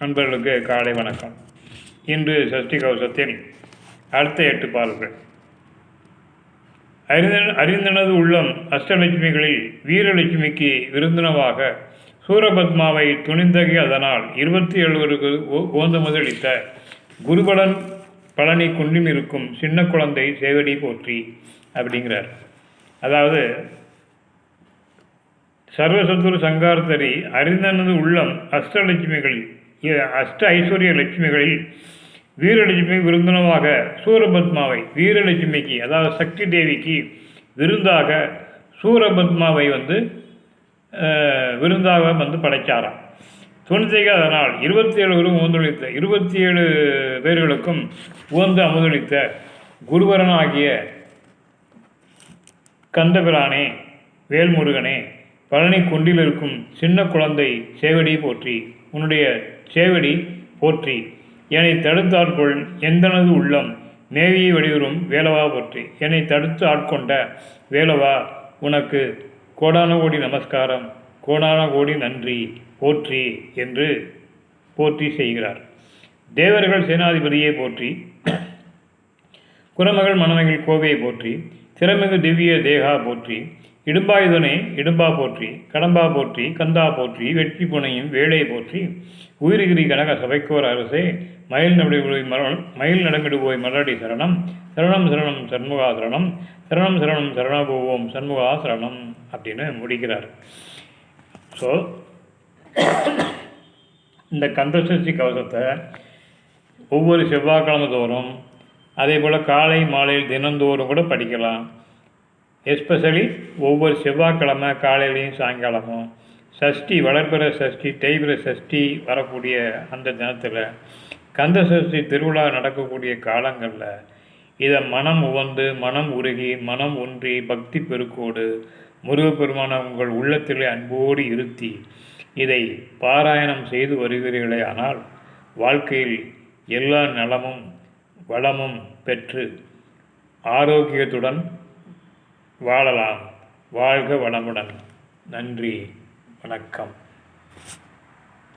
நண்பர்களுக்கு காலை வணக்கம். இன்று சஷ்டி கவசத்தில் அடுத்த 8 பாடல்கள். அறிந்தனது உள்ளம் அஷ்டலட்சுமிகளில் வீரலட்சுமிக்கு விருந்தினவாக சூரபத்மாவை துணிந்தகி அதனால் 27 ஓந்து முதலித்த குருபலன் பழனி குன்றில் இருக்கும் சின்ன குழந்தை சேவடி போற்றி அப்படிங்கிறார். அதாவது சர்வசத்துரு சங்கார்த்தரி அறிந்தனது உள்ளம் அஷ்ட ஐஸ்வர்ய லட்சுமிகளில் வீரலட்சுமி விருந்தினமாக சூரபத்மாவை வீரலட்சுமிக்கு அதாவது சக்தி தேவிக்கு விருந்தாக சூரபத்மாவை விருந்தாக படைத்தாராம். துணிந்தக அதனால் 27 உகந்தொழித்த 27 பேர்களுக்கும் உகந்து அமுதளித்த குருவரனாகிய கந்தபிரானே வேல்முருகனே பழனி குன்றில் இருக்கும் சின்ன குழந்தை சேவடி போற்றி. உன்னுடைய சேவடி போற்றி. என்னை தடுத்தாட்கொள் எந்தனது உள்ளம் மேவியை வடிவரும் வேலவா போற்றி. என்னை தடுத்து ஆட்கொண்ட வேலவா உனக்கு கோடான கோடி நமஸ்காரம், கோடான கோடி நன்றி போற்றி என்று போற்றி செய்கிறார். தேவர்கள் சேனாதிபதியை போற்றி. குரமகள் மணமகள் கோவையை போற்றி. திறமிகு திவ்ய தேகா போற்றி. இடும்பாயுதனே இடும்பா போற்றி. கடம்பா போற்றி. கந்தா போற்றி. வெற்றி புனையும் வேலை போற்றி. உயிர்கிரி கனக சபைக்கோர் அரசே மயில் நடமிடுபோய் மலரடி சரணம் சரணம் சரணம் சண்முகா சரணம் சரணம் சரணம் சரணபூவோம் சண்முகா சரணம் அப்படின்னு முடிக்கிறார். ஸோ இந்த கந்தசஷ்டி கவசத்தை ஒவ்வொரு செவ்வாய்க்கிழமை தோறும் அதே போல் காலை மாலையில் தினந்தோறும் கூட படிக்கலாம். எஸ்பெஷலி ஒவ்வொரு செவ்வாய்க்கிழமை காலையிலையும் சாயங்காலமும் சஷ்டி வளர்பிற சஷ்டி தேய்பிற சஷ்டி வரக்கூடிய அந்த தினத்தில் கந்த சஷ்டி திருவிழா நடக்கக்கூடிய காலங்களில் இதை மனம் உவந்து மனம் உருகி மனம் ஒன்றி பக்தி பெருக்கோடு முருகப்பெருமான உங்கள் உள்ளத்திலே அன்போடு இருத்தி இதை பாராயணம் செய்து வருகிறீர்களே ஆனால் வாழ்க்கையில் எல்லா நலமும் வளமும் பெற்று ஆரோக்கியத்துடன் வாழலாம். வாழ்க வளமுடன். நன்றி, வணக்கம்.